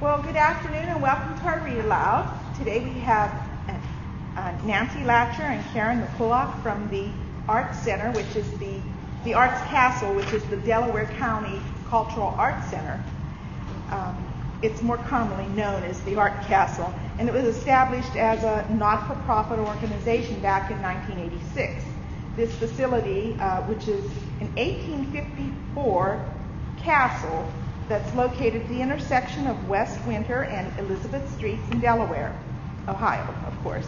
Well, good afternoon and welcome to our ReadAloud. Today we have Nancy Lacher and Sharon McCulloch from the Arts Center, which is the Arts Castle, which is the Delaware County Cultural Arts Center. It's more commonly known as the Art Castle, and it was established as a not-for-profit organization back in 1986. This facility, which is an 1854 castle that's located at the intersection of West Winter and Elizabeth Streets in Delaware, Ohio, of course.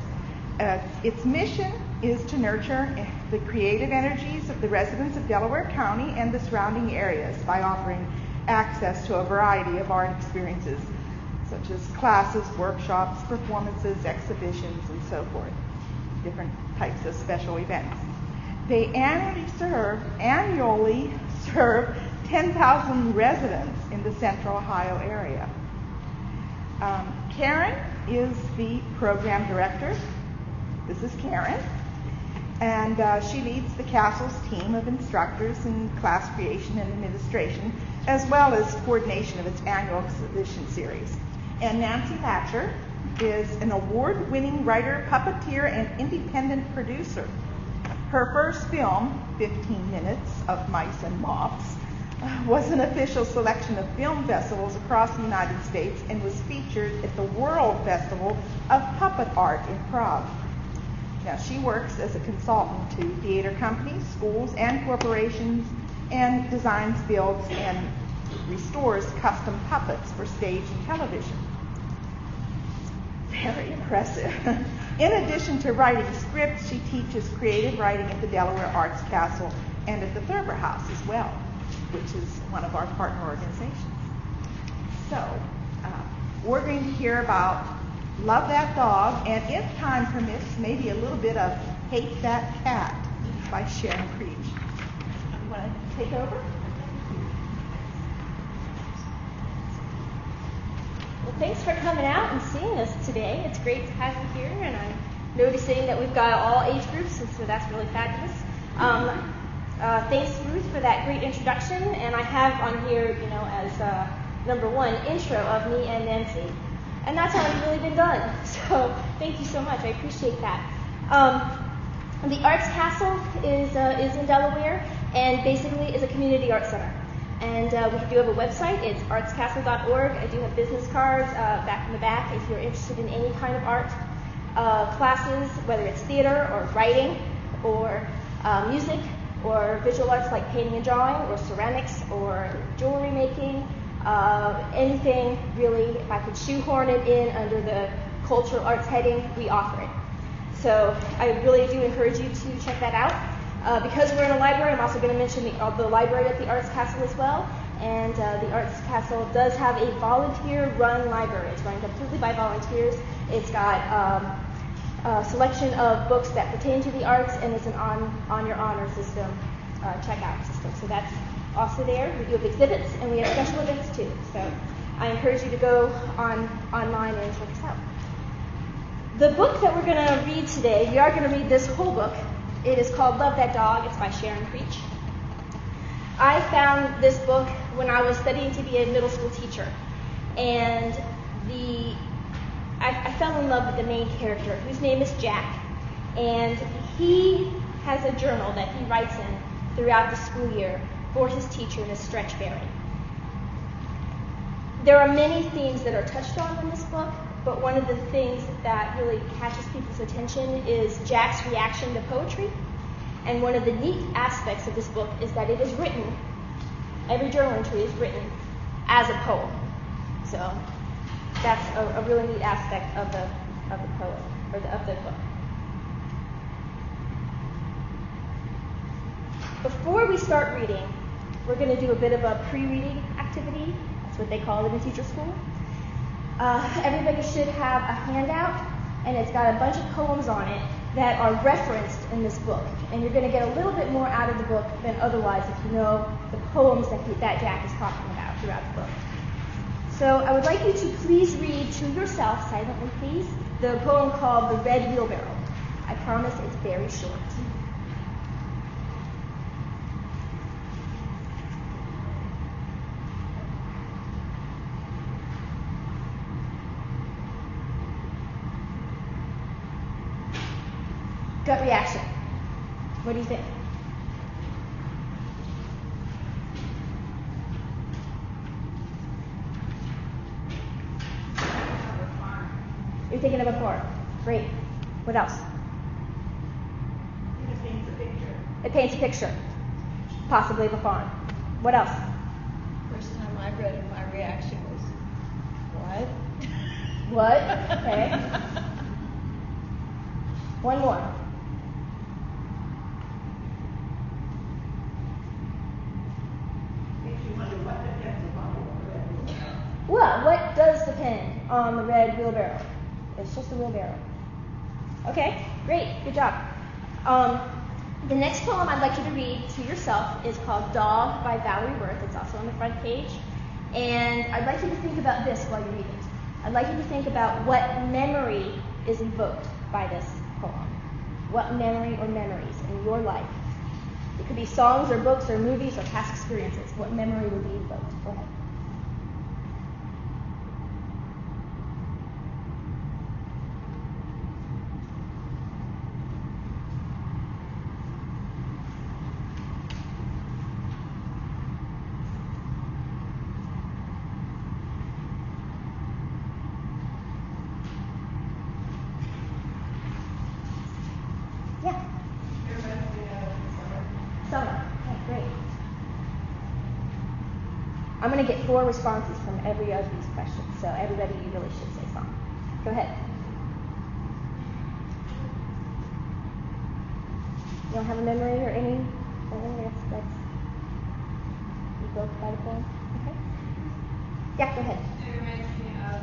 Its mission is to nurture the creative energies of the residents of Delaware County and the surrounding areas by offering access to a variety of art experiences, such as classes, workshops, performances, exhibitions, and so forth, different types of special events. They annually serve 10,000 residents in the central Ohio area. Karen is the program director. This is Karen. And she leads the castle's team of instructors in class creation and administration, as well as coordination of its annual exhibition series. And Nancy Lacher is an award-winning writer, puppeteer, and independent producer. Her first film, 15 Minutes of Mice and Moths, was an official selection of film festivals across the United States and was featured at the World Festival of Puppet Art in Prague. Now, she works as a consultant to theater companies, schools, and corporations, and designs, builds, and restores custom puppets for stage and television. Very impressive. In addition to writing scripts, she teaches creative writing at the Delaware Arts Castle and at the Thurber House as well, which is one of our partner organizations. So, we're going to hear about Love That Dog, and if time permits, maybe a little bit of Hate That Cat by Sharon Creech. You want to take over? Well, thanks for coming out and seeing us today. It's great to have you here, and I'm noticing that we've got all age groups, and so that's really fabulous. Thanks, Ruth, for that great introduction, and I have on here, as number one, intro of me and Nancy. And that's already really been done, so thank you so much. I appreciate that. The Arts Castle is in Delaware, and basically is a community arts center. And we do have a website. It's artscastle.org. I do have business cards back in the back if you're interested in any kind of art classes, whether it's theater or writing or music or visual arts like painting and drawing or ceramics or jewelry making. Anything really, if I could shoehorn it in under the cultural arts heading, we offer it. So I really do encourage you to check that out. Because we're in a library, I'm also going to mention the library at the Arts Castle as well. And the Arts Castle does have a volunteer-run library. It's run completely by volunteers. It's got a selection of books that pertain to the arts, and it's an on your honor system, checkout system. So that's also there. We do have exhibits, and we have special events too. So I encourage you to go online and check us out. The book that we're going to read today, we are going to read this whole book. It is called Love That Dog. It's by Sharon Creech. I found this book when I was studying to be a middle school teacher, and I fell in love with the main character, whose name is Jack, and he has a journal that he writes in throughout the school year for his teacher, Miss Stretchberry. There are many themes that are touched on in this book, but one of the things that really catches people's attention is Jack's reaction to poetry. And one of the neat aspects of this book is that it is written, every journal entry is written as a poem. So that's a really neat aspect of the poem, or of the book. Before we start reading, we're going to do a bit of a pre-reading activity. That's what they call it in teacher school. Everybody should have a handout, and it's got a bunch of poems on it that are referenced in this book. And you're going to get a little bit more out of the book than otherwise if you know the poems that Jack is talking about throughout the book. So I would like you to please read to yourself, silently please, the poem called The Red Wheelbarrow. I promise it's very short. Gut reaction. What do you think? You're thinking of a farm. Great. What else? It paints a picture. It paints a picture, possibly of a farm. What else? First time I read it, my reaction was, what? What? Okay. One more. Makes you wonder what depends upon the red. Well, what does depend on the red wheelbarrow? It's just a wheelbarrow. Okay, great, good job. The next poem I'd like you to read to yourself is called Dog by Valerie Worth. It's also on the front page. And I'd like you to think about this while you read it. I'd like you to think about what memory is evoked by this poem. What memory or memories in your life? It could be songs or books or movies or past experiences. What memory would be evoked? Go ahead. Summer. Okay, great. I'm going to get 4 responses from every of these questions, so everybody, you really should say summer. Go ahead. You don't have a memory or anything that's evoked by the poem? Okay. Yeah, go ahead. It reminds me of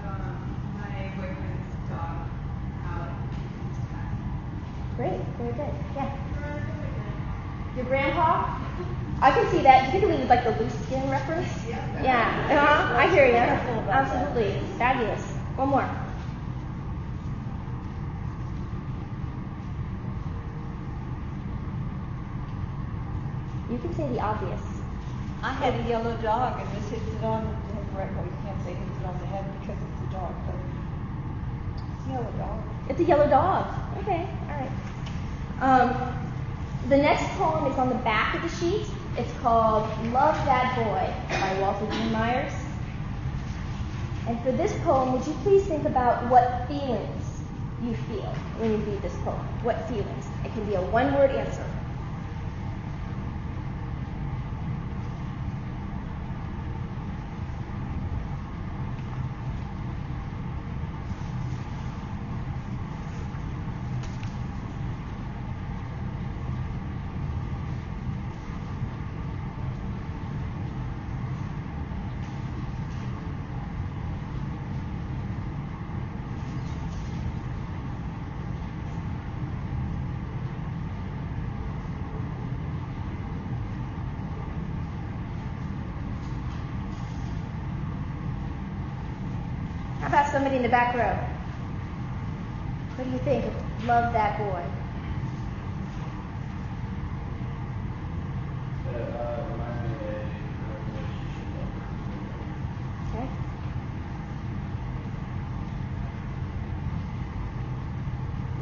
my boyfriend's dog, Alex. Great, very good. Yeah. Your grandpa? I can see that, particularly with like the loose skin reference. Yeah. I hear you. Absolutely. Fabulous. One more. You can say the obvious. I had a yellow dog and this hits it on the head. Well, you can't say hits it on the head because it's a dog, but it's a yellow dog. It's a yellow dog. Okay, all right. The next poem is on the back of the sheet. It's called Love That Boy by Walter D. Myers. And for this poem, would you please think about what feelings you feel when you read this poem? What feelings? It can be a one-word answer. How about somebody in the back row? What do you think of Love That Boy? Reminds me of a relationship. Okay.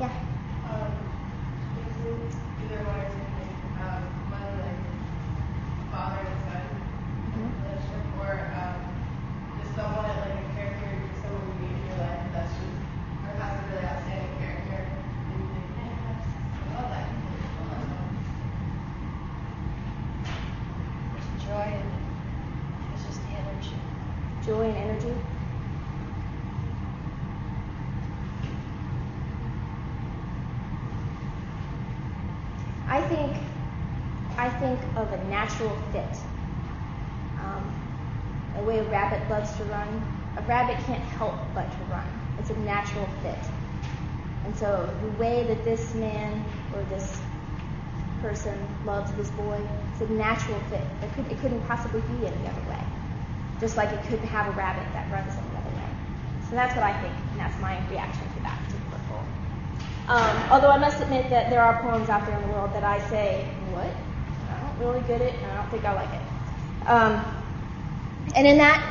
Yeah. Either one or something. One like father and son relationship, or just someone like a character, someone you meet in your life that's just or has a really outstanding character, and you think, man, I love that. There's joy in it. It's just the energy. Joy and energy. I think of a natural fit. The way a rabbit loves to run. A rabbit can't help but to run. It's a natural fit. And so the way that this man or this person loves this boy, it's a natural fit. It couldn't possibly be any other way. Just like it couldn't have a rabbit that runs any other way. So that's what I think, and that's my reaction to that particular poem. Although I must admit that there are poems out there in the world that I say, what? I don't really get it, and I don't think I like it. And in that,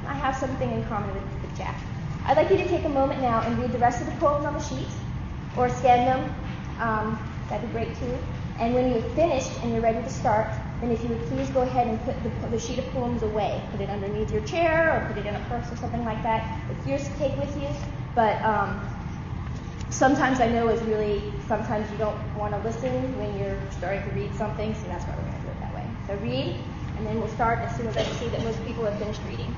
I have something in common with Jack. I'd like you to take a moment now and read the rest of the poems on the sheet, or scan them, that'd be great too. And when you're finished and you're ready to start, then if you would please go ahead and put the sheet of poems away. Put it underneath your chair or put it in a purse or something like that. It's yours to take with you, but sometimes I know sometimes you don't want to listen when you're starting to read something, so that's why we're going to do it that way. So read, and then we'll start as soon as I see that most people have finished reading.